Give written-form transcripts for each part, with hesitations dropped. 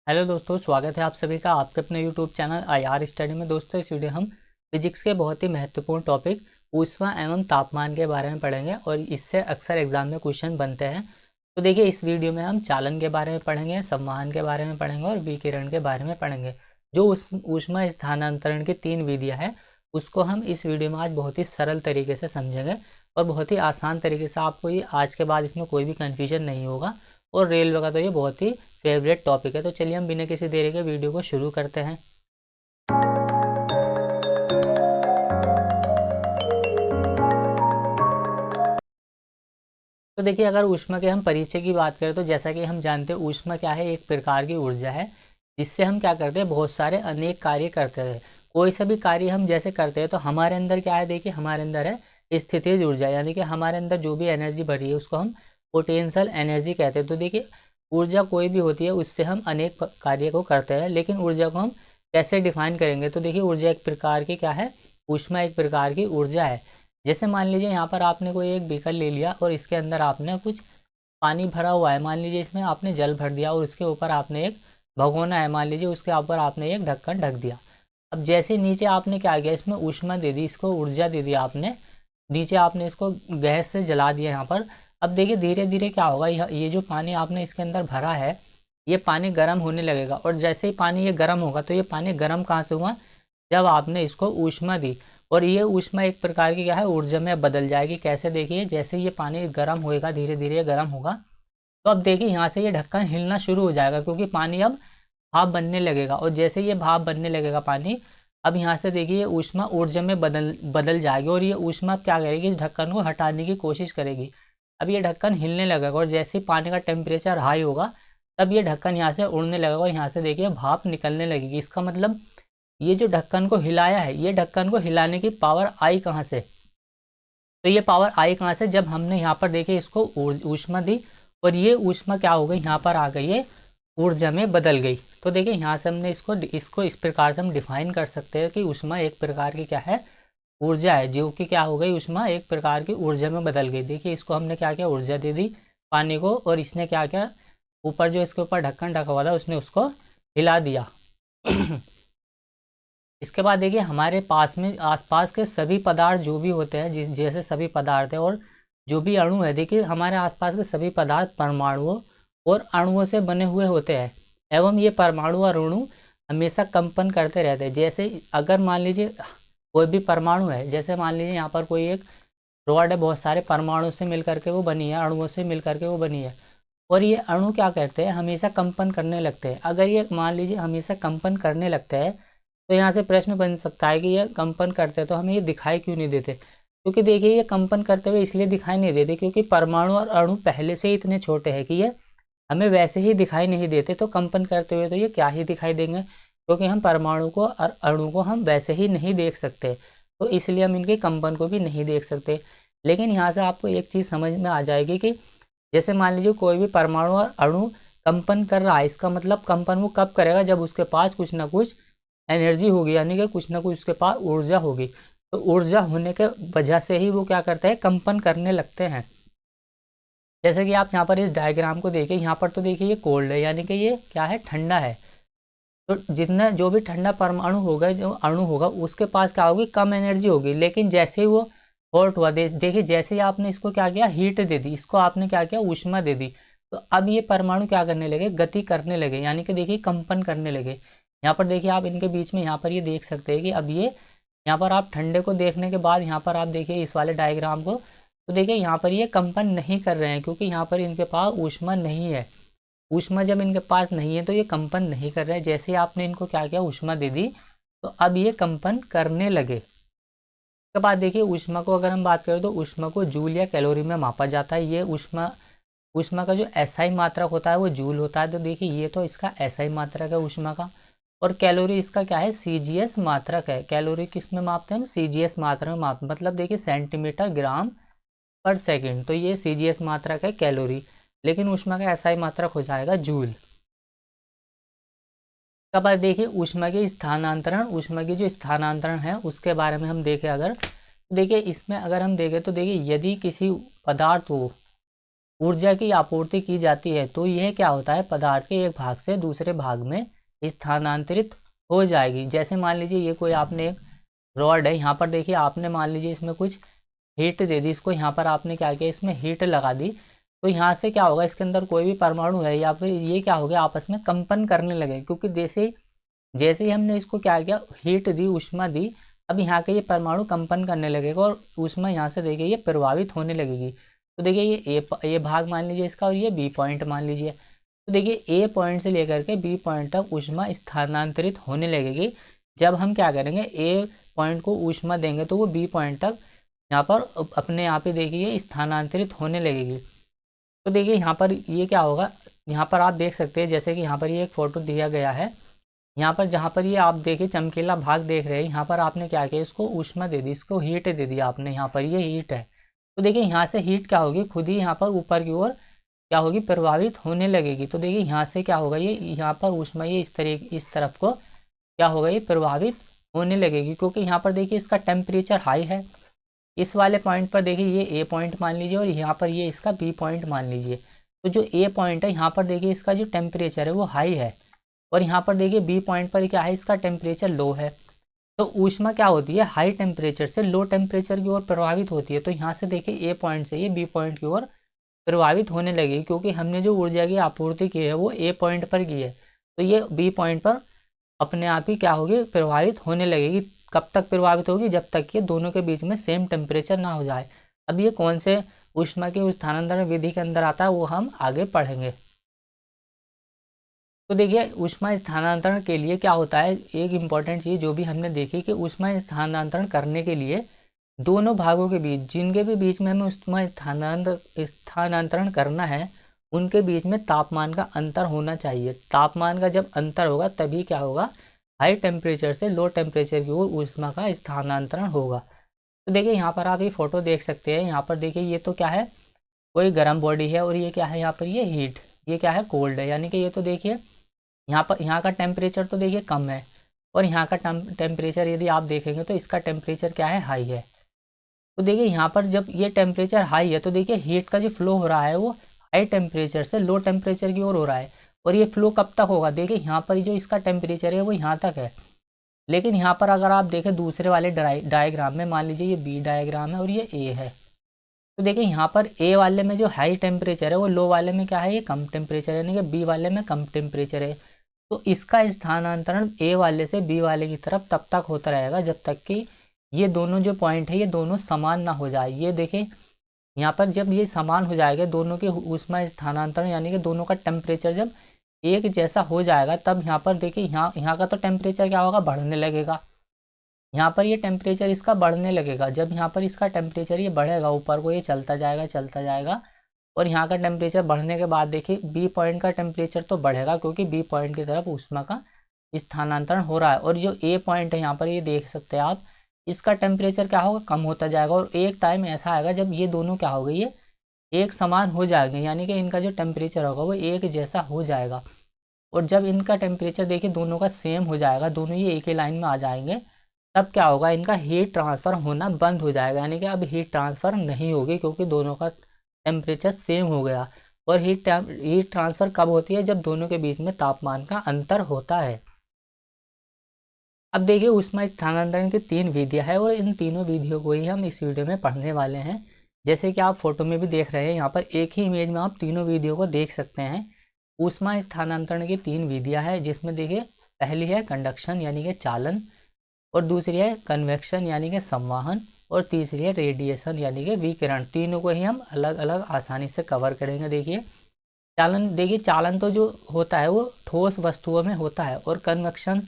Hello दोस्तों, स्वागत है आप सभी का आपके अपने यूट्यूब चैनल आईआर स्टडी में। दोस्तों, इस वीडियो हम फिजिक्स के बहुत ही महत्वपूर्ण टॉपिक ऊष्मा एवं तापमान के बारे में पढ़ेंगे और इससे अक्सर एग्जाम में क्वेश्चन बनते हैं। तो देखिए, इस वीडियो में हम चालन के बारे में पढ़ेंगे, संवहन के बारे में पढ़ेंगे और विकिरण के बारे में पढ़ेंगे। जो ऊष्मा स्थानांतरण की 3 विधियाँ हैं उसको हम इस वीडियो में आज बहुत ही सरल तरीके से समझेंगे और बहुत ही आसान तरीके से। आपको ये आज के बाद इसमें कोई भी कन्फ्यूजन नहीं होगा और रेलवे का तो ये बहुत ही फेवरेट टॉपिक है। तो चलिए हम बिना किसी देरी के वीडियो को शुरू करते हैं। तो देखिए, अगर ऊष्मा के हम परिचय की बात करें तो जैसा कि हम जानते हैं, ऊष्मा क्या है, एक प्रकार की ऊर्जा है जिससे हम क्या करते हैं, बहुत सारे अनेक कार्य करते हैं। कोई सा भी कार्य हम जैसे करते हैं तो हमारे अंदर क्या है, देखिए हमारे अंदर है स्थितिज ऊर्जा, यानी कि हमारे अंदर जो भी एनर्जी भरी है उसको हम पोटेंशियल एनर्जी कहते हैं। तो देखिए, ऊर्जा कोई भी होती है उससे हम अनेक कार्य को करते हैं, लेकिन ऊर्जा को हम कैसे डिफाइन करेंगे। तो देखिए, ऊर्जा एक प्रकार की क्या है, ऊष्मा एक प्रकार की ऊर्जा है। जैसे मान लीजिए यहाँ पर आपने कोई एक बीकर ले लिया और इसके अंदर आपने कुछ पानी भरा हुआ है। मान लीजिए इसमें आपने जल भर दिया और उसके ऊपर आपने एक भगोना है, मान लीजिए उसके ऊपर आपने एक ढक्कन ढक दिया। अब जैसे नीचे आपने क्या किया, इसमें ऊष्मा दे दी, इसको ऊर्जा दे दी आपने, नीचे आपने इसको गैस से जला दिया यहाँ पर। अब देखिए धीरे धीरे क्या होगा, ये जो पानी आपने इसके अंदर भरा है ये पानी गर्म होने लगेगा और जैसे ही पानी ये गर्म होगा तो ये पानी गर्म कहाँ से हुआ, जब आपने इसको ऊष्मा दी। और ये ऊष्मा एक प्रकार की क्या है, ऊर्जा में बदल जाएगी। कैसे, देखिए जैसे ये पानी गर्म होएगा, धीरे धीरे गर्म होगा, तो अब देखिए यहाँ से ये ढक्कन हिलना शुरू हो जाएगा क्योंकि पानी अब भाप बनने लगेगा। और जैसे ये भाप बनने लगेगा पानी, अब यहाँ से देखिए ये ऊष्मा ऊर्जा में बदल बदल जाएगी और ये ऊष्मा क्या करेगी, इस ढक्कन को हटाने की कोशिश करेगी। अब ये ढक्कन हिलने लगेगा और जैसे ही पानी का टेम्परेचर हाई होगा तब ये ढक्कन यहाँ से उड़ने लगेगा और यहाँ से देखिए भाप निकलने लगेगी। इसका मतलब ये जो ढक्कन को हिलाया है, ये ढक्कन को हिलाने की पावर आई कहाँ से, तो ये पावर आई कहाँ से, जब हमने यहाँ पर देखिए इसको ऊष्मा दी और ये ऊष्मा क्या हो गई, यहाँ पर आ गई, ये ऊर्जा में बदल गई। तो देखिए यहाँ से हमने इसको इस प्रकार से हम डिफाइन कर सकते हैं कि ऊष्मा एक प्रकार की क्या है, ऊर्जा है, जो कि क्या हो गई, ऊष्मा एक प्रकार की ऊर्जा में बदल गई। देखिए इसको हमने क्या किया, ऊर्जा दे दी पानी को और इसने क्या किया, ऊपर जो इसके ऊपर ढक्कन ढका हुआ था उसने उसको हिला दिया। इसके बाद देखिए हमारे पास में आसपास के सभी पदार्थ जो भी होते हैं, जैसे सभी पदार्थ है और जो भी अणु है, देखिए हमारे आसपास के सभी पदार्थ परमाणुओं और अणुओं से बने हुए होते हैं एवं ये परमाणु और अणु हमेशा कंपन करते रहते हैं। जैसे अगर मान लीजिए कोई भी परमाणु है, जैसे मान लीजिए यहाँ पर कोई एक रॉड है, बहुत सारे परमाणु से मिल करके वो बनी है, अणुओं से मिल करके वो बनी है और ये अणु क्या करते हैं, हमेशा कंपन करने लगते हैं। अगर ये मान लीजिए हमेशा कंपन करने लगते हैं तो यहाँ से प्रश्न बन सकता है कि ये कंपन करते हैं तो हमें ये दिखाई क्यों नहीं देते। क्योंकि देखिए ये कंपन करते हुए इसलिए दिखाई नहीं देते क्योंकि परमाणु और अणु पहले से ही इतने छोटे हैं कि ये हमें वैसे ही दिखाई नहीं देते। तो कंपन करते हुए तो ये क्या ही दिखाई देंगे, क्योंकि हम परमाणु को और अणु को हम वैसे ही नहीं देख सकते, तो इसलिए हम इनके कंपन को भी नहीं देख सकते। लेकिन यहाँ से आपको एक चीज़ समझ में आ जाएगी कि जैसे मान लीजिए कोई भी परमाणु और अणु कंपन कर रहा है, इसका मतलब कंपन वो कब करेगा, जब उसके पास कुछ ना कुछ एनर्जी होगी, यानी कि कुछ ना कुछ उसके पास ऊर्जा होगी। तो ऊर्जा होने के वजह से ही वो क्या करते हैं, कंपन करने लगते हैं। जैसे कि आप यहाँ पर इस डायग्राम को देखिए, यहाँ पर तो देखिए ये कोल्ड है, यानी कि ये क्या है, ठंडा है। तो जितना जो भी ठंडा परमाणु होगा, जो अणु होगा, उसके पास क्या होगी, कम एनर्जी होगी। लेकिन जैसे ही वो हॉट हुआ, देखिए जैसे ही आपने इसको क्या किया, हीट दे दी, इसको आपने क्या किया, ऊष्मा दे दी, तो अब ये परमाणु क्या करने लगे, गति करने लगे, यानी कि देखिए कंपन करने लगे। यहाँ पर देखिए आप इनके बीच में यहाँ पर ये देख सकते हैं कि अब ये यहाँ पर आप ठंडे को देखने के बाद यहाँ पर आप देखिए इस वाले डायग्राम को, तो देखिए यहाँ पर ये कंपन नहीं कर रहे हैं क्योंकि यहाँ पर इनके पास ऊष्मा नहीं है। ऊष्मा जब इनके पास नहीं है तो ये कंपन नहीं कर रहे हैं। जैसे ही आपने इनको क्या किया, ऊष्मा दे दी, तो अब ये कंपन करने लगे। उसके बाद देखिए ऊष्मा को अगर हम बात करें तो ऊष्मा को जूल या कैलोरी में मापा जाता है। ये ऊष्मा ऊष्मा का जो एसआई मात्रक होता है वो जूल होता है। तो देखिए ये तो इसका एसआई मात्रक है ऊष्मा का, और कैलोरी इसका क्या है, सीजीएस मात्रक है। कैलोरी किस में मापते हैं हम, सीजीएस मात्रक में मापते, मतलब देखिए सेंटीमीटर ग्राम पर सेकंड, तो ये सीजीएस मात्रक है कैलोरी। लेकिन ऊष्मा का एसआई मात्रक हो जाएगा जूल। अब देखिए ऊष्मा की स्थानांतरण, ऊष्मा की जो स्थानांतरण है उसके बारे में हम देखें अगर, तो देखिए इसमें अगर हम देखें तो देखिए यदि किसी पदार्थ को ऊर्जा की आपूर्ति की जाती है तो यह क्या होता है, पदार्थ के एक भाग से दूसरे भाग में स्थानांतरित हो जाएगी। जैसे मान लीजिए ये कोई आपने एक रॉड है, यहाँ पर देखिए आपने मान लीजिए इसमें कुछ हीट दे दी, इसको यहाँ पर आपने क्या किया, इसमें हीट लगा दी, तो यहाँ से क्या होगा, इसके अंदर कोई भी परमाणु है या फिर ये क्या हो गया, आपस में कंपन करने लगे, क्योंकि जैसे जैसे ही हमने इसको क्या किया, हीट दी, ऊष्मा दी, अब यहाँ के ये परमाणु कंपन करने लगेगा और ऊष्मा यहाँ से देखिए ये प्रभावित होने लगेगी। तो देखिए ये भाग मान लीजिए इसका, और ये बी पॉइंट मान लीजिए। तो देखिए ए पॉइंट से लेकर के बी पॉइंट तक ऊष्मा स्थानांतरित होने लगेगी। जब हम क्या करेंगे, ए पॉइंट को ऊष्मा देंगे तो वो बी पॉइंट तक यहाँ पर अपने आप ही देखिए स्थानांतरित होने लगेगी। तो देखिए यहाँ पर ये क्या होगा, यहाँ पर आप देख सकते हैं, जैसे कि यहाँ पर ये एक फ़ोटो दिया गया है, यहाँ पर जहाँ पर ये आप देखिए चमकीला भाग देख रहे हैं, यहाँ पर आपने क्या किया, इसको ऊष्मा दे दी, इसको हीट दे दी आपने, यहाँ पर ये हीट है। तो देखिए यहाँ से हीट क्या होगी, खुद ही यहाँ पर ऊपर की ओर क्या होगी, प्रभावित होने लगेगी। तो देखिए यहाँ से क्या होगा, ये यहाँ पर ऊष्मा ये इस तरफ को क्या होगा, ये प्रभावित होने लगेगी, क्योंकि यहाँ पर देखिए इसका टेम्परेचर हाई है। इस वाले पॉइंट पर देखिए ये ए पॉइंट मान लीजिए और यहाँ पर ये इसका बी पॉइंट मान लीजिए। तो जो ए पॉइंट है यहाँ पर देखिए इसका जो टेम्परेचर है वो हाई है, और यहाँ पर देखिए बी पॉइंट पर क्या है, इसका टेम्परेचर लो है। तो ऊष्मा क्या होती है, हाई टेम्परेचर से लो टेम्परेचर की ओर प्रभावित होती है। तो यहाँ से देखिए ए पॉइंट से ये बी पॉइंट की ओर प्रभावित होने लगी, क्योंकि हमने जो ऊर्जा की आपूर्ति की है वो ए पॉइंट पर की है, तो ये बी पॉइंट पर अपने आप ही क्या होगी, प्रभावित होने लगेगी। कब तक प्रभावित होगी, जब तक कि दोनों के बीच में सेम टेम्परेचर ना हो जाए। अब ये कौन से ऊष्मा की स्थानांतरण विधि के अंदर आता है वो हम आगे पढ़ेंगे। तो देखिए ऊष्मा स्थानांतरण के लिए क्या होता है, एक इम्पॉर्टेंट चीज़ जो भी हमने देखी कि ऊष्मा स्थानांतरण करने के लिए दोनों भागों के बीच, जिनके भी बीच में हमें ऊष्मा स्थानांतरण करना है, उनके बीच में तापमान का अंतर होना चाहिए। तापमान का जब अंतर होगा तभी क्या होगा, हाई टेम्परेचर से लो टेम्परेचर की ओर ऊष्मा का स्थानांतरण होगा। तो देखिए यहाँ पर आप ये फोटो देख सकते हैं, यहाँ पर देखिए ये तो क्या है, कोई गर्म बॉडी है, और ये क्या है, यहाँ पर ये हीट, ये क्या है, कोल्ड है। यानी कि ये तो देखिए यहाँ पर यहाँ का टेम्परेचर तो देखिए कम है, और यहाँ का टेम्परेचर यदि आप देखेंगे तो इसका टेम्परेचर क्या है, हाई है। तो देखिए यहाँ पर जब ये टेम्परेचर हाई है तो देखिए हीट का जो फ्लो हो रहा है वो हाई टेम्परेचर से लो टेम्परेचर की ओर हो रहा है। और ये फ्लो कब तक होगा, देखिए यहाँ पर जो इसका टेम्परेचर है वो यहाँ तक है, लेकिन यहाँ पर अगर आप देखें दूसरे वाले डायग्राम में, मान लीजिए ये बी डायग्राम है और ये ए है, तो देखिए यहाँ पर ए वाले में जो हाई टेम्परेचर है वो लो वाले में क्या है, ये कम टेम्परेचर है, यानी कि बी वाले में कम टेम्परेचर है। तो इसका स्थानांतरण ए वाले से बी वाले की तरफ तब तक होता रहेगा जब तक कि ये दोनों जो पॉइंट है ये दोनों समान ना हो जाए। ये देखें यहाँ पर जब ये समान हो जाएगा, दोनों के ऊष्मा स्थानांतरण यानी कि दोनों का टेम्परेचर जब एक जैसा हो जाएगा, तब यहाँ पर देखिए यहाँ का तो टेम्परेचर क्या होगा, बढ़ने लगेगा। यहाँ पर ये टेम्परेचर इसका बढ़ने लगेगा, जब यहाँ पर इसका टेम्परेचर ये बढ़ेगा ऊपर को, ये चलता जाएगा, और यहाँ का टेम्परेचर बढ़ने के बाद देखिए बी पॉइंट का टेम्परेचर तो बढ़ेगा, क्योंकि बी पॉइंट की तरफ ऊष्मा का स्थानांतरण हो रहा है। और जो ए पॉइंट है यहाँ पर ये देख सकते हैं आप, इसका टेम्परेचर क्या होगा, कम होता जाएगा, और एक टाइम ऐसा आएगा जब ये दोनों क्या होगा, ये एक समान हो जाएंगे, यानी कि इनका जो टेम्परेचर होगा वो एक जैसा हो जाएगा। और जब इनका टेम्परेचर देखिए दोनों का सेम हो जाएगा, दोनों ये एक ही लाइन में आ जाएंगे, तब क्या होगा, इनका हीट ट्रांसफ़र होना बंद हो जाएगा, यानी कि अब हीट ट्रांसफ़र नहीं होगी, क्योंकि दोनों का टेम्परेचर सेम हो गया। और हीट ट्रांसफ़र कब होती है, जब दोनों के बीच में तापमान का अंतर होता है। अब देखिए ऊष्मा स्थानांतरण की 3 विधियाँ हैं, और इन तीनों विधियों को ही हम इस वीडियो में पढ़ने वाले हैं। जैसे कि आप फोटो में भी देख रहे हैं, यहाँ पर एक ही इमेज में आप तीनों विधियों को देख सकते हैं। ऊष्मा स्थानांतरण की 3 विधियाँ हैं, जिसमें देखिए पहली है कंडक्शन यानी कि चालन, और दूसरी है कन्वेक्शन यानी कि संवाहन, और तीसरी है रेडिएशन यानी कि विकिरण। तीनों को ही हम अलग अलग आसानी से कवर करेंगे। देखिए चालन तो जो होता है वो ठोस वस्तुओं में होता है, और कन्वेक्शन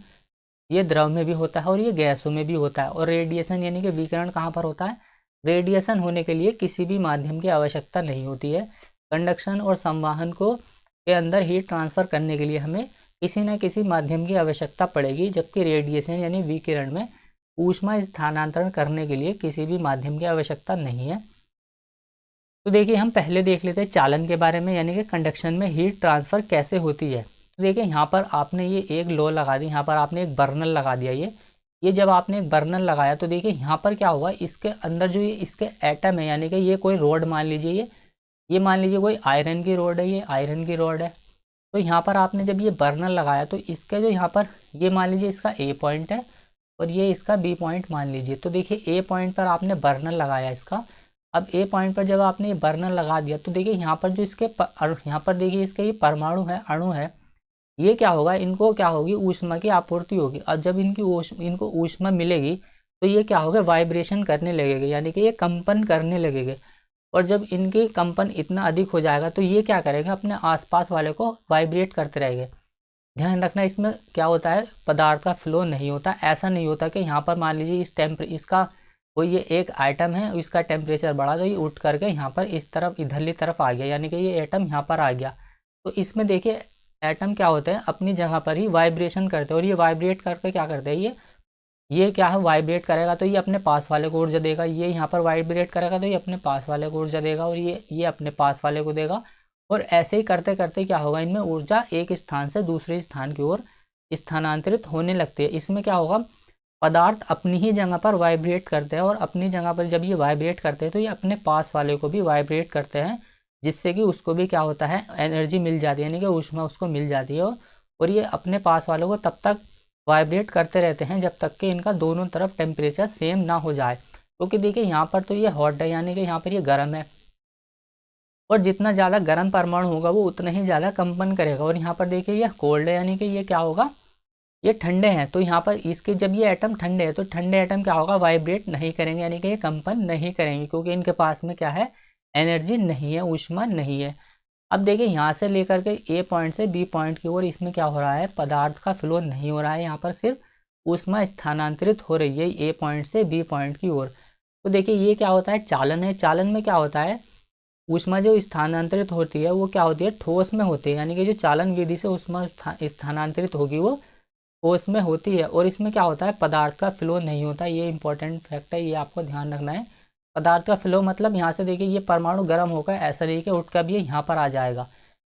ये द्रव में भी होता है, और ये गैसों में भी होता है। और रेडिएशन यानी कि विकिरण कहाँ पर होता है, रेडिएशन होने के लिए किसी भी माध्यम की आवश्यकता नहीं होती है। कंडक्शन और संवाहन को के अंदर हीट ट्रांसफ़र करने के लिए हमें किसी न किसी माध्यम की आवश्यकता पड़ेगी, जबकि रेडिएशन यानी विकिरण में ऊष्मा स्थानांतरण करने के लिए किसी भी माध्यम की आवश्यकता नहीं है। तो देखिए हम पहले देख लेते हैं चालन के बारे में, यानी कि कंडक्शन में हीट ट्रांसफ़र कैसे होती है। तो देखिए यहाँ पर आपने ये एक लो लगा दी, यहाँ पर आपने एक बर्नर लगा दिया। ये जब आपने एक बर्नर लगाया तो देखिए यहाँ पर क्या हुआ, इसके अंदर जो ये इसके एटम है, यानी कि ये कोई रोड मान लीजिए, ये मान लीजिए कोई आयरन की रॉड है, ये आयरन की रॉड है। तो यहाँ पर आपने जब ये बर्नर लगाया तो इसके जो यहाँ पर ये मान लीजिए इसका ए पॉइंट है और ये इसका बी पॉइंट मान लीजिए। तो देखिए ए पॉइंट पर आपने बर्नर लगाया इसका। अब ए पॉइंट पर जब आपने ये बर्नर लगा दिया तो देखिए यहाँ पर जो इसके यहाँ पर देखिए इसके ये परमाणु है, अणु है, ये क्या होगा, इनको क्या होगी, ऊष्मा की आपूर्ति होगी। और जब इनको ऊष्मा मिलेगी तो ये क्या होगा, वाइब्रेशन करने लगेगा, यानी कि ये कंपन करने लगेंगे। और जब इनके कंपन इतना अधिक हो जाएगा तो ये क्या करेंगे, अपने आसपास वाले को वाइब्रेट करते रहेंगे। ध्यान रखना इसमें क्या होता है, पदार्थ का फ्लो नहीं होता। ऐसा नहीं होता कि यहाँ पर मान लीजिए इसका कोई ये एक आइटम है, इसका टेम्परेचर बढ़ा तो ये उठ करके यहाँ पर इस तरफ इधरली तरफ आ गया, यानी कि ये एटम यहाँ पर आ गया। तो इसमें देखिए एटम क्या होते हैं, अपनी जगह पर ही वाइब्रेशन करते हैं। और ये वाइब्रेट करके क्या करते हैं, ये क्या है, वाइब्रेट करेगा तो ये अपने पास वाले को ऊर्जा देगा, ये यहाँ पर वाइब्रेट करेगा तो ये अपने पास वाले को ऊर्जा देगा, और ये अपने पास वाले को देगा। और ऐसे ही करते करते क्या होगा, इनमें ऊर्जा एक स्थान से दूसरे स्थान की ओर स्थानांतरित होने लगती है। इसमें क्या होगा, पदार्थ अपनी ही जगह पर वाइब्रेट करते हैं, और अपनी जगह पर जब ये वाइब्रेट करते हैं तो ये अपने पास वाले को भी वाइब्रेट करते हैं, जिससे कि उसको भी क्या होता है, एनर्जी मिल जाती है, यानी कि ऊष्मा उसको मिल जाती है। और ये अपने पास वालों को तब तक वाइब्रेट करते रहते हैं जब तक कि इनका दोनों तरफ टेम्परेचर सेम ना हो जाए। क्योंकि देखिए यहाँ पर तो ये हॉट है, यानी कि यहाँ पर ये गर्म है, और जितना ज़्यादा गर्म परमाणु होगा वो उतना ही ज़्यादा कंपन करेगा। और यहाँ पर देखिए ये कोल्ड है, यानी कि ये क्या होगा, ये ठंडे हैं। तो यहाँ पर इसके जब ये एटम ठंडे हैं तो ठंडे एटम क्या होगा, वाइब्रेट नहीं करेंगे, यानी कि ये कंपन नहीं करेंगे, क्योंकि इनके पास में क्या है, एनर्जी नहीं है, ऊष्मा नहीं है। अब देखिए यहाँ से लेकर के ए पॉइंट से बी पॉइंट की ओर इसमें क्या हो रहा है, पदार्थ का फ्लो नहीं हो रहा है, यहाँ पर सिर्फ ऊष्मा स्थानांतरित हो रही है ए पॉइंट से बी पॉइंट की ओर। तो देखिए ये क्या होता है, चालन है। चालन में क्या होता है, ऊष्मा जो स्थानांतरित होती है वो क्या होती है, ठोस में होती है, यानी कि जो चालन विधि से ऊष्मा स्थानांतरित होगी वो ठोस में होती है। और इसमें क्या होता है, पदार्थ का फ्लो नहीं होता। ये इंपॉर्टेंट फैक्ट है, ये आपको ध्यान रखना है। पदार्थ का फ्लो मतलब यहाँ से देखिए ये परमाणु गर्म होकर ऐसा नहीं कि उठ कर भी ये यहाँ पर आ जाएगा,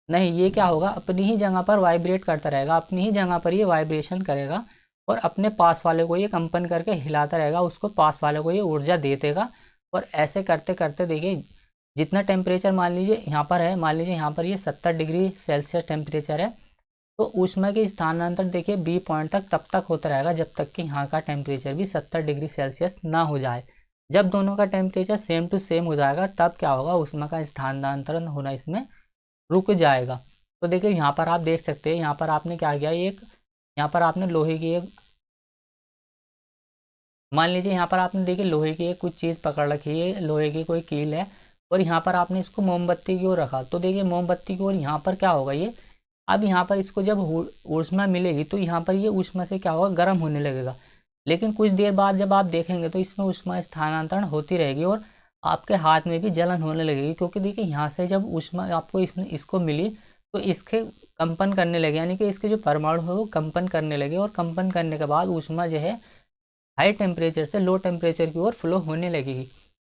नहीं, ये क्या होगा, अपनी ही जगह पर वाइब्रेट करता रहेगा, अपनी ही जगह पर ये वाइब्रेशन करेगा, और अपने पास वाले को ये कंपन करके हिलाता रहेगा, उसको पास वाले को ये ऊर्जा दे देगा। और ऐसे करते करते देखिए जितना टेम्परेचर मान लीजिए यहाँ पर है, मान लीजिए यहाँ पर ये 70 डिग्री सेल्सियस टेम्परेचर है, तो ऊष्मा की स्थानांतर देखिए बी पॉइंट तक तब तक होता रहेगा जब तक कि यहाँ का टेम्परेचर भी 70 डिग्री सेल्सियस ना हो जाए। जब दोनों का टेम्परेचर सेम टू सेम हो जाएगा तब क्या होगा, ऊष्मा का स्थानांतरण होना इसमें रुक जाएगा। तो देखिए यहाँ पर आप देख सकते हैं, यहाँ पर आपने क्या किया, एक यहाँ पर आपने लोहे की एक, मान लीजिए यहाँ पर आपने देखिए लोहे की एक कुछ चीज़ पकड़ रखी है, लोहे की कोई कील है, और यहाँ पर आपने इसको मोमबत्ती की ओर रखा। तो देखिए मोमबत्ती की ओर यहाँ पर क्या होगा, ये अब यहाँ पर इसको जब ऊष्मा मिलेगी तो यहाँ पर ये ऊष्मा से क्या होगा, गर्म होने लगेगा। लेकिन कुछ देर बाद जब आप देखेंगे तो इसमें ऊष्मा स्थानांतरण होती रहेगी, और आपके हाथ में भी जलन होने लगेगी, क्योंकि देखिए यहाँ से जब ऊष्मा आपको इसको मिली तो इसके कंपन करने लगे, यानी कि इसके जो परमाणु है वो कंपन करने लगे, और कंपन करने के बाद ऊष्मा जो है हाई टेम्परेचर से लो टेम्परेचर की ओर फ्लो होने लगेगी।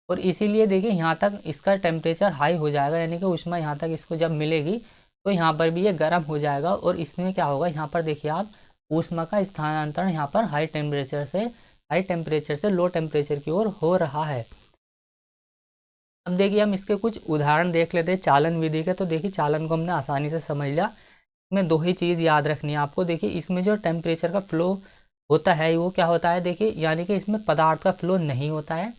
और इसीलिए देखिए यहाँ तक इसका टेम्परेचर हाई हो जाएगा, यानी कि ऊष्मा यहाँ तक इसको जब मिलेगी तो यहाँ पर भी ये गर्म हो जाएगा, और इसमें क्या होगा, यहाँ पर देखिए आप ऊष्मा का स्थानांतरण यहाँ पर हाई टेम्परेचर से लो टेम्परेचर की ओर हो रहा है। अब देखिए हम इसके कुछ उदाहरण देख लेते हैं चालन विधि के। तो देखिए चालन को हमने आसानी से समझ लिया। इसमें दो ही चीज़ याद रखनी है आपको। देखिए इसमें जो टेम्परेचर का फ्लो होता है वो क्या होता है, देखिए यानी कि इसमें पदार्थ का फ्लो नहीं होता है।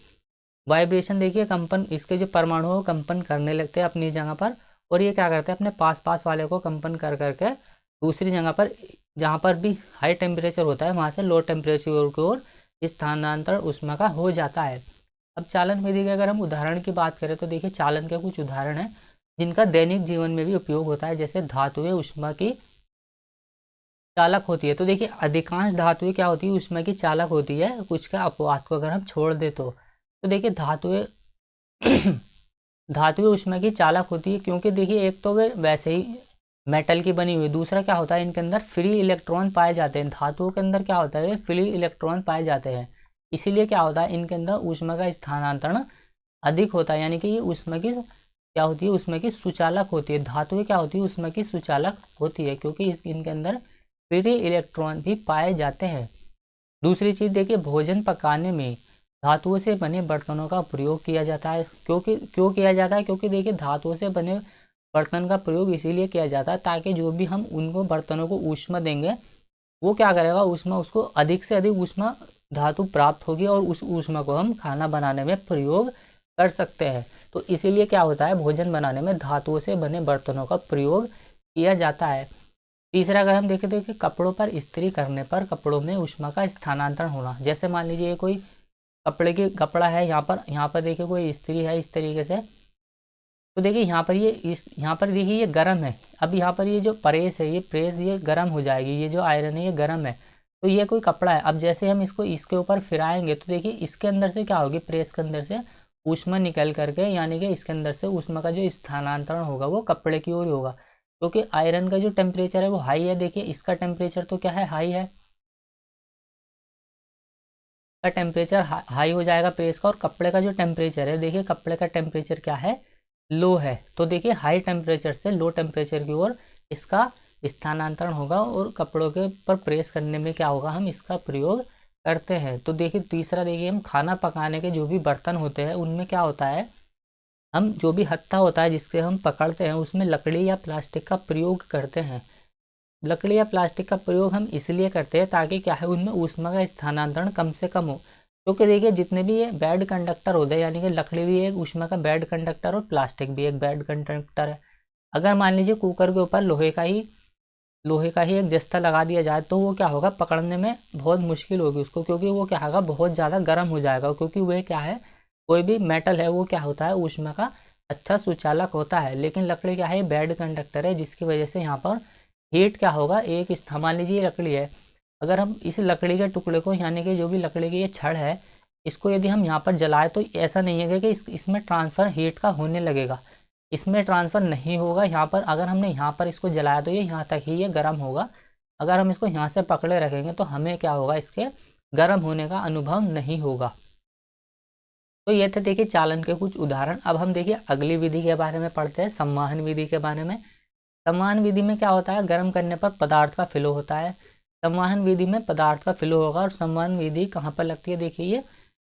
वाइब्रेशन देखिए कंपन, इसके जो परमाणु है वो कंपन करने लगते हैं अपनी जगह पर, और ये क्या करते हैं, अपने पास पास वाले को कंपन कर करके दूसरी जगह पर जहाँ पर भी हाई टेम्परेचर होता है वहाँ से लो टेम्परेचर की ओर स्थानांतरण ऊष्मा का हो जाता है। अब चालन विधि के अगर हम उदाहरण की बात करें तो देखिए चालन के कुछ उदाहरण हैं जिनका दैनिक जीवन में भी उपयोग होता है। जैसे धातुएं ऊष्मा की चालक होती है। तो देखिए अधिकांश धातुएं क्या होती है, ऊष्मा की चालक होती है, कुछ का अपवाद को अगर हम छोड़ दे तो देखिए धातुएं धातुएं ऊष्मा की चालक होती है, क्योंकि देखिए एक तो वे वैसे ही मेटल की बनी हुई, दूसरा क्या होता है इनके अंदर फ्री इलेक्ट्रॉन पाए जाते हैं। धातुओं के अंदर क्या होता है, फ्री इलेक्ट्रॉन पाए जाते हैं, इसीलिए क्या होता है इनके अंदर ऊष्मा का स्थानांतरण अधिक होता है, यानी कि ये ऊष्मा की क्या होती है, ऊष्मा की सुचालक होती है। धातुएं क्या होती है, ऊष्मा की सुचालक होती है, क्योंकि इनके अंदर फ्री इलेक्ट्रॉन भी पाए जाते हैं। दूसरी चीज़ देखिए भोजन पकाने में धातुओं से बने बर्तनों का प्रयोग किया जाता है। क्यों किया जाता है? क्योंकि देखिए धातुओं से बने बर्तन का प्रयोग इसीलिए किया जाता है ताकि जो भी हम उनको बर्तनों को ऊष्मा देंगे वो क्या करेगा, ऊष्मा उसको अधिक से अधिक ऊष्मा धातु प्राप्त होगी और उस ऊष्मा को हम खाना बनाने में प्रयोग कर सकते हैं। तो इसीलिए क्या होता है, भोजन बनाने में धातुओं से बने बर्तनों का प्रयोग किया जाता है। तीसरा अगर हम देखें तो कि कपड़ों पर इस्त्री करने पर कपड़ों में ऊष्मा का स्थानांतरण होना। जैसे मान लीजिए कोई कपड़ा है, यहाँ पर देखिए कोई इस्त्री है इस तरीके से, तो देखिए यहाँ पर देखिए ये गर्म है। अब यहाँ पर ये जो प्रेस है, ये प्रेस ये गर्म हो जाएगी, ये जो आयरन है ये गर्म है। तो ये कोई कपड़ा है, अब जैसे हम इसको इसके ऊपर फिराएंगे तो देखिए इसके अंदर से क्या होगी, प्रेस के अंदर से ऊष्मा निकल करके, यानी कि इसके अंदर से ऊष्मा का जो स्थानांतरण होगा वो कपड़े की ओर होगा। क्योंकि आयरन का जो टेम्परेचर है वो हाई है, देखिए इसका टेम्परेचर तो क्या है, हाई है, का टेम्परेचर हाई हो जाएगा प्रेस का। और कपड़े का जो टेम्परेचर है, देखिए कपड़े का टेम्परेचर क्या है, लो है। तो देखिए हाई टेम्परेचर से लो टेम्परेचर की ओर इसका स्थानांतरण होगा और कपड़ों के पर प्रेस करने में क्या होगा, हम इसका प्रयोग करते हैं। तो देखिए तीसरा, देखिए हम खाना पकाने के जो भी बर्तन होते हैं उनमें क्या होता है, हम जो भी हत्था होता है जिससे हम पकड़ते हैं उसमें लकड़ी या प्लास्टिक का प्रयोग करते हैं। लकड़ी या प्लास्टिक का प्रयोग हम इसलिए करते हैं ताकि क्या है, उनमें ऊष्मा का स्थानांतरण कम से कम हो। क्योंकि देखिए जितने भी ये बैड कंडक्टर होते हैं, यानी कि लकड़ी भी एक ऊष्मा का बैड कंडक्टर और प्लास्टिक भी एक बैड कंडक्टर है। अगर मान लीजिए कुकर के ऊपर लोहे का ही एक जस्ता लगा दिया जाए तो वो क्या होगा, पकड़ने में बहुत मुश्किल होगी उसको, क्योंकि वो क्या होगा, बहुत ज़्यादा गर्म हो जाएगा। क्योंकि वह क्या है, कोई भी मेटल है वो क्या होता है, ऊष्मा का अच्छा सुचालक होता है। लेकिन लकड़ी क्या है, बैड कंडक्टर है, जिसकी वजह से यहाँ पर हीट क्या होगा, एक मान लीजिए लकड़ी है, अगर हम इस लकड़ी के टुकड़े को, यानी कि जो भी लकड़ी की ये छड़ है, इसको यदि हम यहाँ पर जलाए तो ऐसा नहीं है कि इसमें ट्रांसफ़र हीट का होने लगेगा, इसमें ट्रांसफ़र नहीं होगा। यहाँ पर अगर हमने यहाँ पर इसको जलाया तो ये यहाँ तक ही ये गर्म होगा। अगर हम इसको यहाँ से पकड़े रखेंगे तो हमें क्या होगा, इसके गर्म होने का अनुभव नहीं होगा। तो ये थे देखिए चालन के कुछ उदाहरण। अब हम देखिए अगली विधि के बारे में पढ़ते हैं, संवहन विधि के बारे में। संवहन विधि में क्या होता है, गर्म करने पर पदार्थ का फ्लो होता है। संवहन विधि में पदार्थ का फ्लो होगा। और संवहन विधि कहाँ पर लगती है, देखिए ये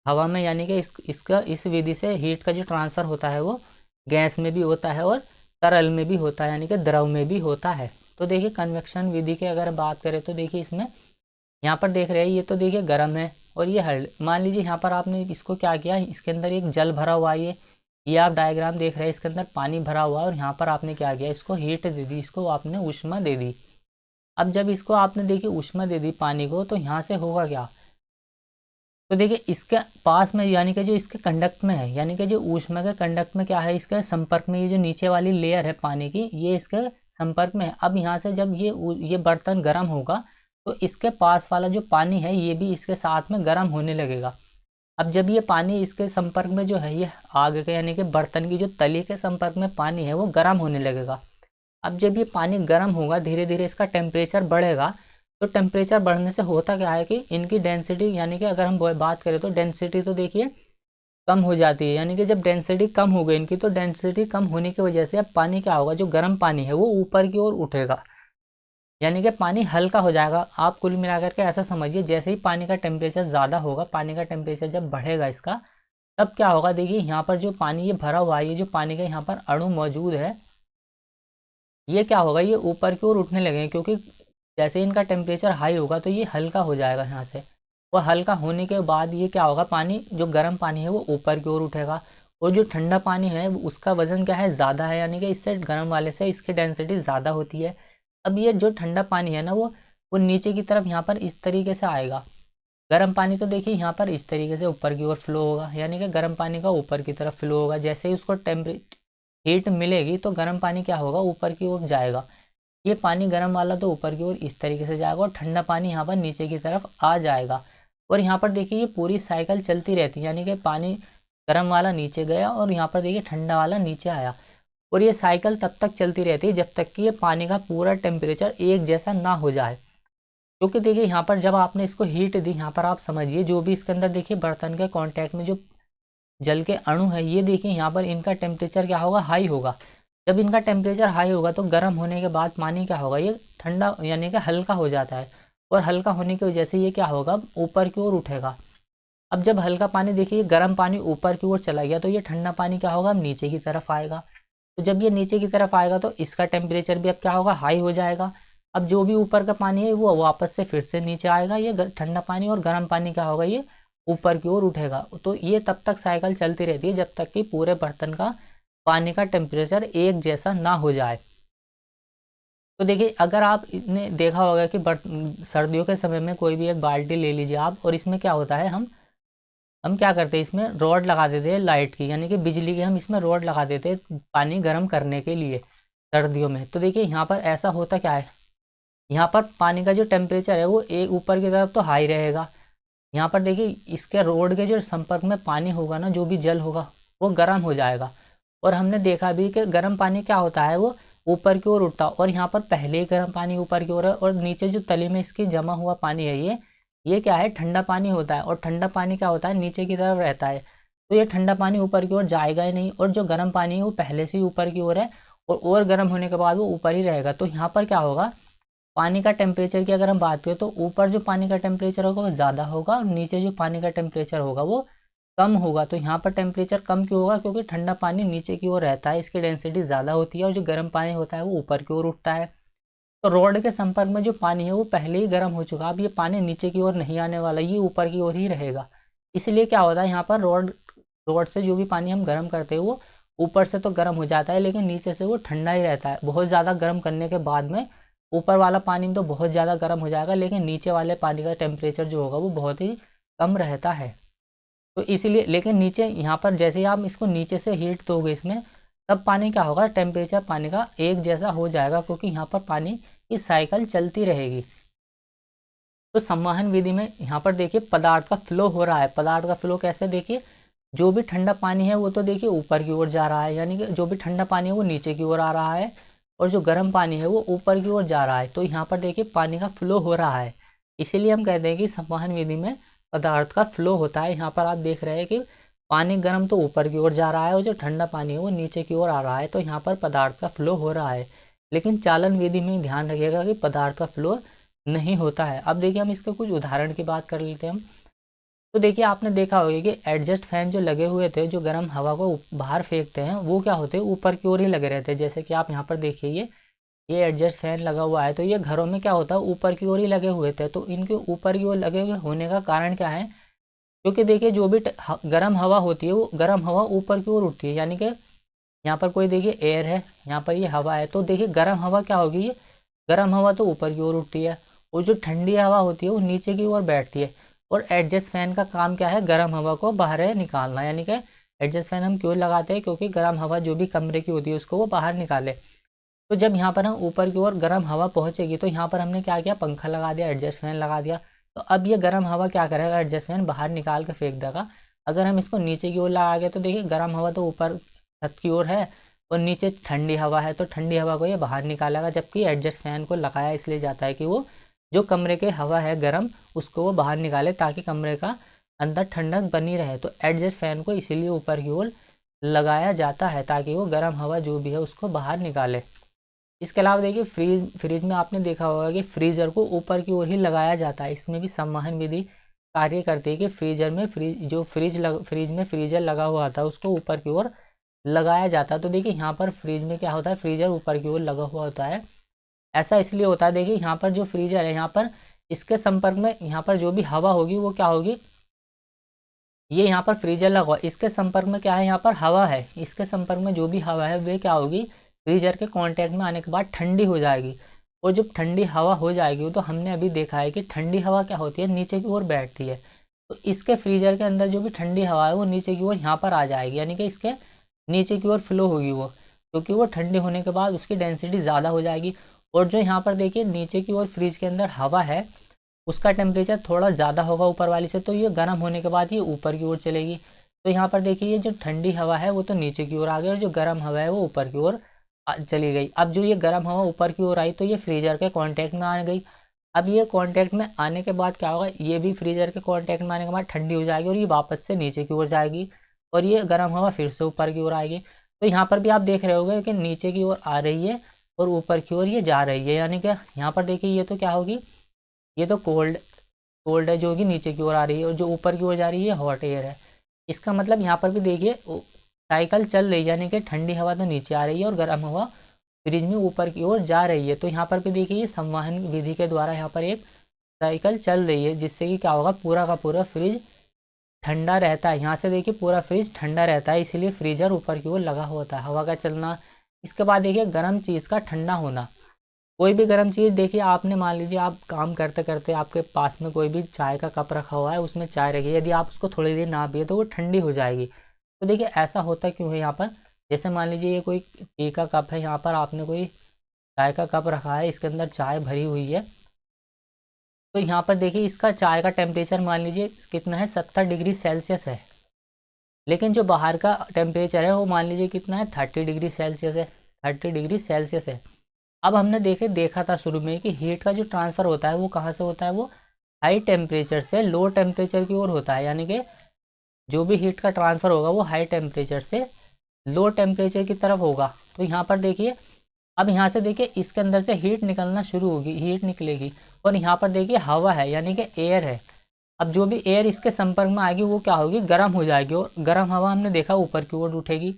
हवा में, यानी कि इस विधि से हीट का जो ट्रांसफ़र होता है वो गैस में भी होता है और तरल में भी होता है, यानी कि द्रव में भी होता है। तो देखिए कन्वेक्शन विधि की अगर बात करें तो देखिए इसमें यहाँ पर देख रहे हैं, ये तो देखिए गर्म है और ये हल्ड। मान लीजिए यहाँ पर आपने इसको क्या किया, इसके अंदर एक जल भरा हुआ है, ये आप डायग्राम देख रहे हैं, इसके अंदर पानी भरा हुआ है और यहाँ पर आपने क्या किया, इसको हीट दे दी, इसको आपने ऊष्मा दे दी। अब जब इसको आपने देखिए ऊष्मा दे दी पानी को, तो यहाँ से होगा क्या, तो देखिए इसके पास में, यानी कि जो इसके कंडक्ट में है, यानी कि जो ऊष्मा के कंडक्ट में क्या है, इसके संपर्क में ये जो नीचे वाली लेयर है पानी की, ये इसके संपर्क में है। अब यहाँ से जब ये बर्तन गर्म होगा तो इसके पास वाला जो पानी है ये भी इसके साथ में गर्म होने लगेगा। अब जब ये पानी इसके संपर्क में जो है, ये आग के, यानी कि बर्तन की जो तली के संपर्क में पानी है वो गर्म होने लगेगा। अब जब ये पानी गर्म होगा, धीरे धीरे इसका टेम्परेचर बढ़ेगा। तो टेम्परेचर बढ़ने से होता क्या है कि इनकी डेंसिटी, यानी कि अगर हम बात करें तो डेंसिटी तो देखिए कम हो जाती है। यानी कि जब डेंसिटी कम हो गई इनकी, तो डेंसिटी कम होने की वजह से अब पानी क्या होगा, जो गर्म पानी है वो ऊपर की ओर उठेगा, यानी कि पानी हल्का हो जाएगा। आप कुल मिलाकर के ऐसा समझिए, जैसे ही पानी का टेम्परेचर ज़्यादा होगा, पानी का टेम्परेचर जब बढ़ेगा इसका, तब क्या होगा, देखिए यहाँ पर जो पानी ये भरा हुआ है, ये जो पानी का यहाँ पर अणु मौजूद है, ये क्या होगा, ये ऊपर की ओर उठने लगेंगे। क्योंकि जैसे इनका टेम्परेचर हाई होगा तो ये हल्का हो जाएगा यहाँ से, और हल्का होने के बाद ये क्या होगा, पानी जो गर्म पानी है वो ऊपर की ओर उठेगा। और जो ठंडा पानी है उसका वज़न क्या है, ज़्यादा है, यानी कि इससे गर्म वाले से इसकी डेंसिटी ज़्यादा होती है। अब ये जो ठंडा पानी है ना, वो नीचे की तरफ यहाँ पर इस तरीके से आएगा। गर्म पानी तो देखिए यहाँ पर इस तरीके से ऊपर की ओर फ्लो होगा, यानी कि गर्म पानी का ऊपर की तरफ फ्लो होगा। जैसे ही उसको हीट मिलेगी तो गर्म पानी क्या होगा, ऊपर की ओर जाएगा। ये पानी गर्म वाला तो ऊपर की ओर इस तरीके से जाएगा और ठंडा पानी यहाँ पर नीचे की तरफ आ जाएगा। और यहाँ पर देखिए ये पूरी साइकिल चलती रहती है, यानी कि पानी गर्म वाला नीचे गया और यहाँ पर देखिए ठंडा वाला नीचे आया। और ये साइकिल तब तक चलती रहती है जब तक कि ये पानी का पूरा टेम्परेचर एक जैसा ना हो जाए। क्योंकि देखिए यहाँ पर जब आपने इसको हीट दी, यहाँ पर आप समझिए जो भी इसके अंदर देखिए बर्तन के कांटेक्ट में जो जल के अणु है, ये देखिए यहाँ पर इनका टेम्परेचर क्या होगा, हाई होगा। जब इनका टेम्परेचर हाई होगा तो गर्म होने के बाद पानी क्या होगा, ये ठंडा यानी कि हल्का हो जाता है। और हल्का होने की वजह से ये क्या होगा, ऊपर की ओर उठेगा। अब जब हल्का पानी देखिए गर्म पानी ऊपर की ओर चला गया तो ये ठंडा पानी क्या होगा, अब नीचे की तरफ आएगा। तो जब ये नीचे की तरफ आएगा तो इसका टेम्परेचर भी अब क्या होगा, हाई हो जाएगा। अब जो भी ऊपर का पानी है वो वापस से फिर से नीचे आएगा, ये ठंडा पानी और गर्म पानी क्या होगा, ये ऊपर की ओर उठेगा। तो ये तब तक साइकिल चलती रहती है जब तक कि पूरे बर्तन का पानी का टेम्परेचर एक जैसा ना हो जाए। तो देखिए अगर आपने देखा होगा कि सर्दियों के समय में कोई भी एक बाल्टी ले लीजिए आप, और इसमें क्या होता है, हम क्या करते हैं, इसमें रॉड लगा देते हैं लाइट की, यानी कि बिजली की, हम इसमें रॉड लगा देते हैं पानी गर्म करने के लिए सर्दियों में। तो देखिए यहाँ पर ऐसा होता क्या है, यहाँ पर पानी का जो टेम्परेचर है वो एक ऊपर की तरफ तो हाई रहेगा। यहाँ पर देखिए इसके रोड के जो संपर्क में पानी होगा ना, जो भी जल होगा वो गर्म हो जाएगा। और हमने देखा भी कि गर्म पानी क्या होता है, वो ऊपर की ओर उठता है। और यहाँ पर पहले ही गर्म पानी ऊपर की ओर है, और नीचे जो तली में इसकी जमा हुआ पानी है ये क्या है, ठंडा पानी होता है। और ठंडा पानी क्या होता है, नीचे की तरफ रहता है। तो ये ठंडा पानी ऊपर की ओर जाएगा ही नहीं, और जो गर्म पानी है वो पहले से ही ऊपर की ओर है, और गर्म होने के बाद वो ऊपर ही रहेगा। तो यहाँ पर क्या होगा, पानी का टेम्परेचर की अगर हम बात करें तो ऊपर जो पानी का टेम्परेचर होगा वो ज़्यादा होगा, और नीचे जो पानी का टेम्परेचर होगा वो कम होगा। तो यहाँ पर टेम्परेचर कम क्यों होगा, क्योंकि ठंडा पानी नीचे की ओर रहता है, इसकी डेंसिटी ज़्यादा होती है, और जो गर्म पानी होता है वो ऊपर की ओर उठता है। तो रॉड के संपर्क में जो पानी है वो पहले ही गर्म हो चुका, अब ये पानी नीचे की ओर नहीं आने वाला, ये ऊपर की ओर ही रहेगा। इसलिए क्या होता है, यहाँ पर रॉड से जो भी पानी हम गर्म करते हैं वो ऊपर से तो गर्म हो जाता है, लेकिन नीचे से वो ठंडा ही रहता है। बहुत ज़्यादा गर्म करने के बाद में ऊपर वाला पानी तो बहुत ज़्यादा गर्म हो जाएगा, लेकिन नीचे वाले पानी का टेम्परेचर जो होगा वो बहुत ही कम रहता है। तो इसीलिए, लेकिन नीचे यहाँ पर जैसे ही आप इसको नीचे से हीट दोगे इसमें, तब पानी क्या होगा, टेम्परेचर पानी का एक जैसा हो जाएगा, क्योंकि यहाँ पर पानी की साइकिल चलती रहेगी। तो संवहन विधि में यहाँ पर देखिए पदार्थ का फ्लो हो रहा है। पदार्थ का फ्लो कैसे, देखिए जो भी ठंडा पानी है वो तो देखिए ऊपर की ओर जा रहा है, यानी कि जो भी ठंडा पानी है वो नीचे की ओर आ रहा है, और जो गर्म पानी है वो ऊपर की ओर जा रहा है। तो यहाँ पर देखिए पानी का फ्लो हो रहा है, इसीलिए हम कहते हैं कि संवहन विधि में पदार्थ का फ्लो होता है। यहाँ पर आप देख रहे हैं कि पानी गर्म तो ऊपर की ओर जा रहा है, और जो ठंडा पानी है वो नीचे की ओर आ रहा है। तो यहाँ पर पदार्थ का फ्लो हो रहा है। लेकिन चालन विधि में ध्यान रखिएगा कि पदार्थ का फ्लो नहीं होता है। अब देखिए हम इसके कुछ उदाहरण की बात कर लेते हैं हम। तो देखिए आपने देखा होगा कि एडजस्ट फैन जो लगे हुए थे, जो गर्म हवा को बाहर फेंकते हैं, वो क्या होते हैं, ऊपर की ओर ही लगे रहते हैं। जैसे कि आप यहाँ पर देखिए ये एडजस्ट फैन लगा हुआ है, तो ये घरों में क्या होता है, ऊपर की ओर ही लगे हुए थे। तो इनके ऊपर की ओर लगे हुए होने का कारण क्या है, क्योंकि देखिए जो भी गर्म हवा होती है वो गर्म हवा ऊपर की ओर उठती है, यानी कि यहाँ पर कोई देखिए एयर है, यहाँ पर ये हवा है, तो देखिए गर्म हवा क्या होगी, ये गर्म हवा तो ऊपर की ओर उठती है, और जो ठंडी हवा होती है वो नीचे की ओर बैठती है। और एडजस्ट फैन का काम क्या है, गर्म हवा को बाहर निकालना, यानी कि एडजस्ट फैन हम क्यों लगाते हैं, क्योंकि गर्म हवा जो भी कमरे की होती है उसको वो बाहर निकाले। तो जब यहाँ पर हम ऊपर की ओर गर्म हवा पहुँचेगी, तो यहाँ पर हमने क्या किया, पंखा लगा दिया, एडजस्ट फैन लगा दिया। तो अब ये गर्म हवा क्या करेगा, एडजस्ट फैन बाहर निकाल के फेंक देगा। अगर हम इसको नीचे की ओर लगा गए तो देखिए गर्म हवा तो ऊपर छत की ओर है, और नीचे ठंडी हवा है, तो ठंडी हवा को ये बाहर निकालेगा। जबकि एडजस्ट फैन को लगाया इसलिए जाता है कि वो जो कमरे के हवा है गर्म, उसको वो बाहर निकाले, ताकि कमरे का अंदर ठंडक बनी रहे। तो एडजस्ट फैन को इसीलिए ऊपर की ओर लगाया जाता है, ताकि वो गर्म हवा जो भी है उसको बाहर निकाले। इसके अलावा देखिए फ्रिज में आपने देखा होगा कि फ्रीज़र को ऊपर की ओर ही लगाया जाता है। इसमें भी संवहन विधि कार्य करती है कि फ्रिज में फ्रीजर लगा हुआ था उसको ऊपर की ओर लगाया जाता है। तो देखिए यहाँ पर फ्रिज में क्या होता है, फ्रीजर ऊपर की ओर लगा हुआ होता है। ऐसा इसलिए होता है, देखिए यहाँ पर जो फ्रीजर है, यहाँ पर इसके संपर्क में यहाँ पर जो भी हवा होगी वो क्या होगी, ये यहाँ पर फ्रीजर लगा हुआ, इसके संपर्क में क्या है, यहाँ पर हवा है, इसके संपर्क में जो भी हवा है वे क्या होगी, फ्रीजर के कांटेक्ट में आने के बाद ठंडी हो जाएगी। और जब ठंडी हवा हो जाएगी, तो हमने अभी देखा है कि ठंडी हवा क्या होती है, नीचे की ओर बैठती है। तो इसके फ्रीजर के अंदर जो भी ठंडी हवा है वो नीचे की ओर यहाँ पर आ जाएगी, यानी कि इसके नीचे की ओर फ्लो होगी वो, क्योंकि वो ठंडी होने के बाद उसकी डेंसिटी ज़्यादा हो जाएगी। और जो यहाँ पर देखिए नीचे की ओर फ्रिज के अंदर हवा है, उसका टेम्परेचर थोड़ा ज़्यादा होगा ऊपर वाली से, तो ये गर्म होने के बाद ये ऊपर की ओर चलेगी। तो यहाँ पर देखिए ये जो ठंडी हवा है वो तो नीचे की ओर आ गई, और जो गर्म हवा है वो ऊपर की ओर चली गई। अब जो ये गर्म हवा ऊपर की ओर आई, तो ये फ्रीजर के कांटेक्ट में आ गई। अब ये कांटेक्ट में आने के बाद क्या होगा, ये भी फ्रीजर के कांटेक्ट में आने के बाद ठंडी हो जाएगी, और ये वापस से नीचे की ओर जाएगी, और ये गर्म हवा फिर से ऊपर की ओर आएगी। तो यहाँ पर भी आप देख रहे होंगे कि नीचे की ओर आ रही है और ऊपर की ओर ये जा रही है, यानी कि यहाँ पर देखिए ये तो क्या होगी, ये तो कोल्ड है जो कि नीचे की ओर आ रही है, और जो ऊपर की ओर जा रही है हॉट एयर है। इसका मतलब यहाँ पर भी देखिए साइकिल चल रही है, यानी कि ठंडी हवा तो नीचे आ रही है और गर्म हवा फ्रिज में ऊपर की ओर जा रही है। तो यहाँ पर भी देखिए ये संवहन विधि के द्वारा यहाँ पर एक साइकिल चल रही है, जिससे कि क्या होगा, पूरा का पूरा फ्रिज ठंडा रहता है। यहाँ से देखिए पूरा फ्रिज ठंडा रहता है, इसीलिए फ्रीजर ऊपर की ओर लगा होता है, हवा का चलना। इसके बाद देखिए गर्म चीज़ का ठंडा होना। कोई भी गर्म चीज़ देखिए, आपने मान लीजिए आप काम करते करते आपके पास में कोई भी चाय का कप रखा हुआ है, उसमें चाय रखी है, यदि आप उसको थोड़ी देर ना पिए तो वो ठंडी हो जाएगी। तो देखिए ऐसा होता क्यों है यहाँ पर, जैसे मान लीजिए ये कोई टी का कप है, यहाँ पर आपने कोई चाय का कप रखा है, इसके अंदर चाय भरी हुई है। तो यहाँ पर देखिए इसका चाय का टेम्परेचर मान लीजिए कितना है, 70 डिग्री सेल्सियस है। लेकिन जो बाहर का टेम्परेचर है वो मान लीजिए कितना है, 30 डिग्री सेल्सियस है। 30 डिग्री सेल्सियस है। अब हमने देखा था शुरू में कि हीट का जो ट्रांसफ़र होता है वो कहाँ से होता है, वो हाई टेम्परेचर से लो टेम्परेचर की ओर होता है। यानी कि जो भी हीट का ट्रांसफ़र होगा वो हाई टेम्परेचर से लो टेम्परेचर की तरफ होगा। तो यहाँ पर देखिए, अब यहाँ से देखिए इसके अंदर से हीट निकलना शुरू होगी, हीट निकलेगी, और यहाँ पर देखिए हवा है, यानी कि एयर है। अब जो भी एयर इसके संपर्क में आएगी वो क्या होगी, गर्म हो जाएगी, और गर्म हवा हमने देखा ऊपर की ओर उठेगी।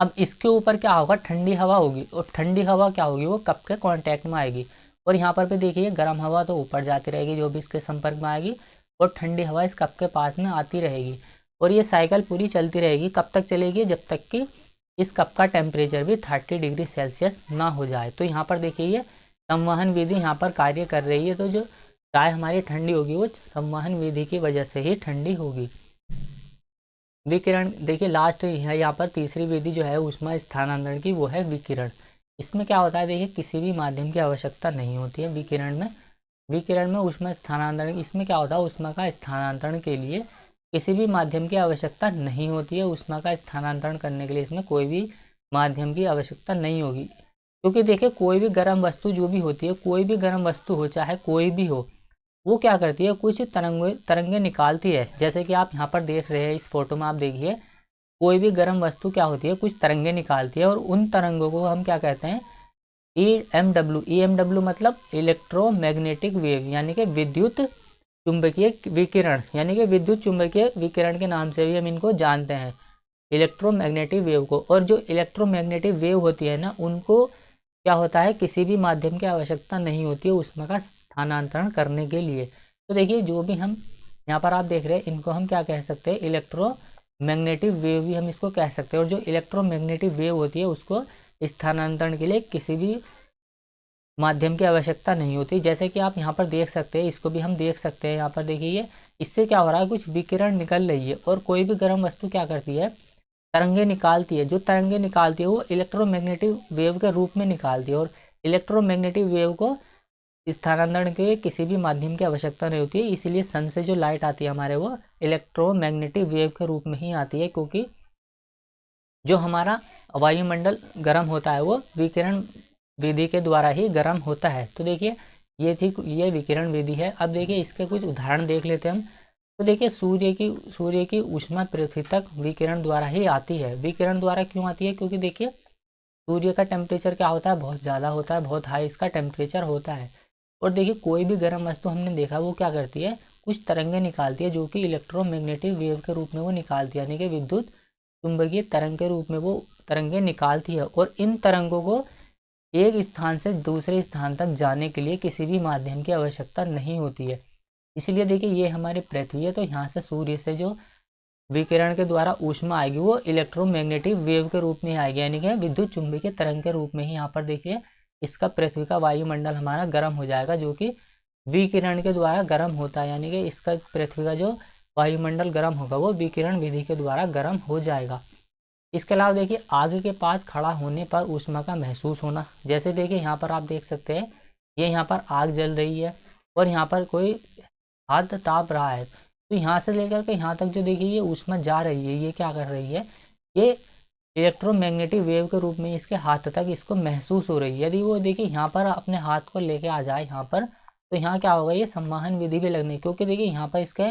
अब इसके ऊपर क्या होगा, ठंडी हवा होगी, और ठंडी हवा क्या होगी, वो कप के कांटेक्ट में आएगी। और यहाँ पर भी देखिए गर्म हवा तो ऊपर जाती रहेगी जो भी इसके संपर्क में आएगी, और ठंडी हवा इस कप के पास में आती रहेगी। और ये साइकिल पूरी चलती रहेगी, कब तक चलेगी, जब तक कि इस कप का टेम्परेचर भी 30 डिग्री सेल्सियस ना हो जाए। तो यहाँ पर देखिए ये संवहन विधि यहाँ पर कार्य कर रही है। तो जो चाय हमारी ठंडी होगी वो संवहन विधि की वजह से ही ठंडी होगी। विकिरण देखिए लास्ट है यहाँ पर तीसरी विधि जो है ऊष्मा स्थानांतरण की, वो है विकिरण। इसमें क्या होता है, देखिए किसी भी माध्यम की आवश्यकता नहीं होती है विकिरण में ऊष्मा स्थानांतरण, इसमें क्या होता है, ऊष्मा का स्थानांतरण के लिए किसी भी माध्यम की आवश्यकता नहीं होती है। ऊष्मा का स्थानांतरण करने के लिए इसमें कोई भी माध्यम की आवश्यकता नहीं होगी, क्योंकि देखिए कोई भी गर्म वस्तु जो भी होती है, कोई भी गर्म वस्तु हो, चाहे कोई भी हो, वो क्या करती है, कुछ तरंगे निकालती है। जैसे कि आप यहाँ पर देख रहे हैं, इस फोटो में आप देखिए कोई भी गर्म वस्तु क्या होती है, कुछ तरंगे निकालती है, और उन तरंगों को हम क्या कहते हैं, EMW मतलब इलेक्ट्रोमैग्नेटिक वेव, यानी कि विद्युत चुंबकीय विकिरण, यानी कि विद्युत चुंबकीय विकिरण के नाम से भी हम इनको जानते हैं, इलेक्ट्रोमैग्नेटिक वेव को। और जो इलेक्ट्रोमैग्नेटिक वेव होती है ना, उनको क्या होता है, किसी भी माध्यम की आवश्यकता नहीं होती है ऊष्मा का स्थानांतरण करने के लिए। तो देखिए जो भी हम यहाँ पर आप देख रहे हैं, इनको हम क्या कह सकते हैं, इलेक्ट्रोमैग्नेटिक वेव भी हम इसको कह सकते हैं। और जो इलेक्ट्रोमैग्नेटिक वेव होती है उसको स्थानांतरण के लिए किसी भी माध्यम की आवश्यकता नहीं होती। जैसे कि आप यहाँ पर देख सकते हैं, इसको भी हम देख सकते हैं, यहाँ पर देखिए इससे क्या हो रहा है, कुछ विकिरण निकल रही है, और कोई भी गर्म वस्तु क्या करती है, तरंगे निकालती है। जो तरंगे निकालती है वो इलेक्ट्रोमैग्नेटिक वेव के रूप में निकालती है, और इलेक्ट्रोमैग्नेटिक वेव को स्थानांतरण के लिए किसी भी माध्यम की आवश्यकता नहीं होती है। इसीलिए सन से जो लाइट आती है हमारे, वो इलेक्ट्रोमैग्नेटिक वेव के रूप में ही आती है, क्योंकि जो हमारा वायुमंडल गर्म होता है वो विकिरण विधि के द्वारा ही गर्म होता है। तो देखिए ये विकिरण विधि है। अब देखिए इसके कुछ उदाहरण देख लेते हैं हम। तो देखिए सूर्य की ऊष्मा पृथ्वी तक विकिरण द्वारा ही आती है। विकिरण द्वारा क्यों आती है, क्योंकि देखिए सूर्य का टेम्परेचर क्या होता है, बहुत ज़्यादा होता है, बहुत हाई इसका टेम्परेचर होता है। और देखिए कोई भी गर्म वस्तु हमने देखा वो क्या करती है, कुछ तरंगे निकालती है, जो कि इलेक्ट्रोमैग्नेटिक वेव के रूप में वो निकालती है, यानी कि विद्युत चुंबकीय तरंग के रूप में वो तरंगे निकालती है। और इन तरंगों को एक स्थान से दूसरे स्थान तक जाने के लिए किसी भी माध्यम की आवश्यकता नहीं होती है। इसलिए देखिए ये हमारी पृथ्वी है, तो यहाँ से सूर्य से जो विकिरण के द्वारा ऊष्मा आएगी वो इलेक्ट्रोमैग्नेटिक वेव के रूप में आएगी, यानी कि विद्युत चुंबकीय तरंग के रूप में ही यहाँ पर देखिए इसका पृथ्वी का वायुमंडल हमारा गर्म हो जाएगा, जो कि विकिरण के द्वारा गर्म होता है। यानी कि इसका पृथ्वी का जो वायुमंडल गर्म होगा वो विकिरण विधि के द्वारा गर्म हो जाएगा। इसके अलावा देखिए आग के पास खड़ा होने पर ऊष्मा का महसूस होना। जैसे देखिए यहाँ पर आप देख सकते हैं, ये यहाँ पर आग जल रही है और यहाँ पर कोई हाथ ताप रहा है, तो यहाँ से लेकर के यहाँ तक जो देखिए ये ऊष्मा जा रही है, ये क्या कर रही है, ये इलेक्ट्रोमैग्नेटिक वेव के रूप में इसके हाथ तक इसको महसूस हो रही है। यदि वो देखिए यहाँ पर अपने हाथ को लेके आ जाए यहाँ पर, तो यहाँ क्या होगा, ये संवहन विधि भी लगनी, क्योंकि देखिए यहाँ पर इसके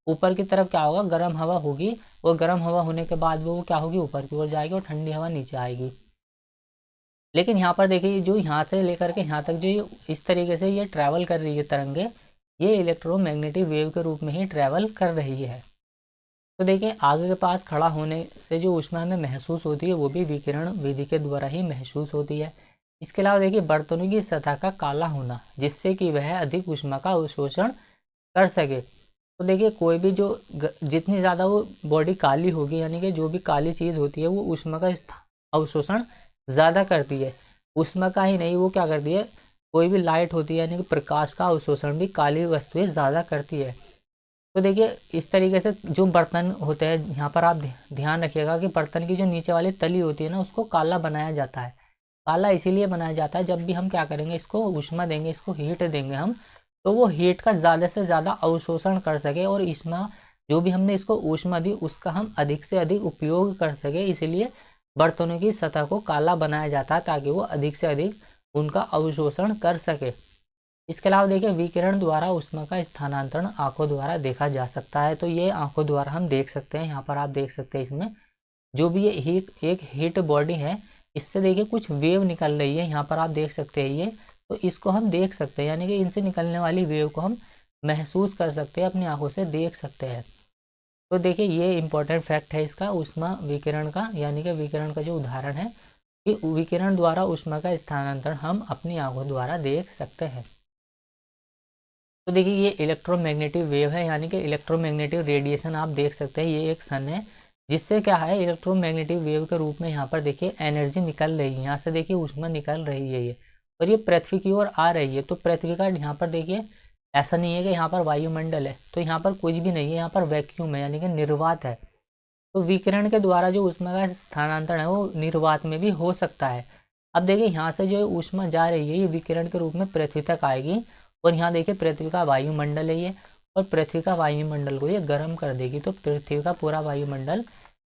ऊपर की तरफ क्या होगा, गर्म हवा होगी, और गर्म हवा होने के बाद वो क्या होगी, ऊपर की ओर जाएगी और ठंडी हवा नीचे आएगी। लेकिन यहाँ पर देखिए जो यहाँ से लेकर के यहाँ तक जो इस तरीके से ये ट्रैवल कर रही है तरंगे, ये इलेक्ट्रोमैग्नेटिक वेव के रूप में ही ट्रैवल कर रही है। तो देखिए आगे के पास खड़ा होने से जो ऊष्मा हमें महसूस होती है वो भी विकिरण विधि के द्वारा ही महसूस होती है। इसके अलावा देखिए बर्तनों की सतह का काला होना, जिससे कि वह अधिक ऊष्मा का अवशोषण कर सके। तो देखिए कोई भी जो जितनी ज़्यादा वो बॉडी काली होगी, यानी कि जो भी काली चीज़ होती है वो ऊष्मा का अवशोषण ज़्यादा करती है। ऊष्मा का ही नहीं, वो क्या करती है, कोई भी लाइट होती है यानी कि प्रकाश का अवशोषण भी काली वस्तुएं ज़्यादा करती है। तो देखिए इस तरीके से जो बर्तन होते हैं, यहाँ पर आप ध्यान रखिएगा कि बर्तन की जो नीचे वाली तली होती है ना, उसको काला बनाया जाता है। काला इसीलिए बनाया जाता है, जब भी हम क्या करेंगे, इसको ऊष्मा देंगे, इसको हीट देंगे हम, तो वो हीट का ज़्यादा से ज़्यादा अवशोषण कर सके और इसमें जो भी हमने इसको ऊष्मा दी उसका हम अधिक से अधिक उपयोग कर सके। इसीलिए बर्तनों की सतह को काला बनाया जाता है ताकि वो अधिक से अधिक उनका अवशोषण कर सके। इसके अलावा देखिए विकिरण द्वारा ऊष्मा का स्थानांतरण आंखों द्वारा देखा जा सकता है। तो ये आंखों द्वारा हम देख सकते हैं। यहाँ पर आप देख सकते हैं इसमें जो भी ये एक हीट बॉडी है, इससे देखिए कुछ वेव निकल रही है, यहाँ पर आप देख सकते हैं ये। तो इसको हम देख सकते हैं, यानी कि इनसे निकलने वाली वेव को हम महसूस कर सकते हैं, अपनी आंखों से देख सकते हैं। तो देखिए ये इंपॉर्टेंट फैक्ट है इसका ऊष्मा विकिरण का, यानी कि विकिरण का जो उदाहरण है कि विकिरण द्वारा ऊष्मा का स्थानांतरण हम अपनी आंखों द्वारा देख सकते हैं। तो देखिए ये इलेक्ट्रोमैग्नेटिक वेव है, यानी कि इलेक्ट्रोमैग्नेटिक रेडिएशन आप देख सकते हैं। ये एक सन है जिससे क्या है, इलेक्ट्रोमैग्नेटिक वेव के रूप में यहाँ पर देखिए एनर्जी निकल रही है, यहाँ से देखिए ऊष्मा निकल रही है ये, और ये पृथ्वी की ओर आ रही है। तो पृथ्वी का यहाँ पर देखिए ऐसा नहीं है कि यहाँ पर वायुमंडल है, तो यहाँ पर कुछ भी नहीं है, यहाँ पर वैक्यूम है, यानी कि निर्वात है। तो विकिरण के द्वारा जो ऊष्मा का स्थानांतरण है वो निर्वात में भी हो सकता है। अब देखिए यहाँ से जो ऊष्मा जा रही है ये विकिरण के रूप में पृथ्वी तक आएगी, और यहाँ देखिए पृथ्वी का वायुमंडल है ये, और पृथ्वी का वायुमंडल को ये गर्म कर देगी। तो पृथ्वी का पूरा वायुमंडल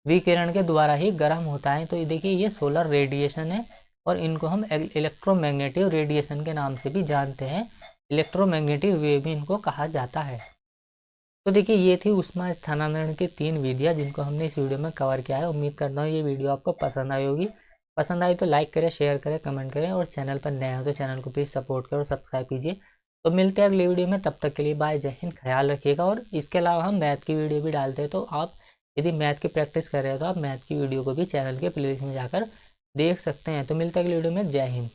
विकिरण के द्वारा ही गर्म होता है। तो ये देखिए ये सोलर रेडिएशन है, और इनको हम इलेक्ट्रोमैग्नेटिक रेडिएशन के नाम से भी जानते हैं। इलेक्ट्रोमैग्नेटिक वेव भी इनको कहा जाता है। तो देखिए ये थी ऊष्मा स्थानांतरण की 3 विधियाँ जिनको हमने इस वीडियो में कवर किया है। उम्मीद करता हूँ ये वीडियो आपको पसंद आई होगी। पसंद आई तो लाइक करें, शेयर करें, कमेंट करें, और चैनल पर नए हो तो चैनल को प्लीज़ सपोर्ट करें और सब्सक्राइब कीजिए। तो मिलते हैं अगली वीडियो में, तब तक के लिए बाय, जय हिंद, ख्याल रखिएगा। और इसके अलावा हम मैथ की वीडियो भी डालते हैं, तो आप यदि मैथ की प्रैक्टिस कर रहे हो तो आप मैथ की वीडियो को भी चैनल के प्लेलिस्ट में जाकर देख सकते हैं। तो मिलते हैं अगली वीडियो में, जय हिंद।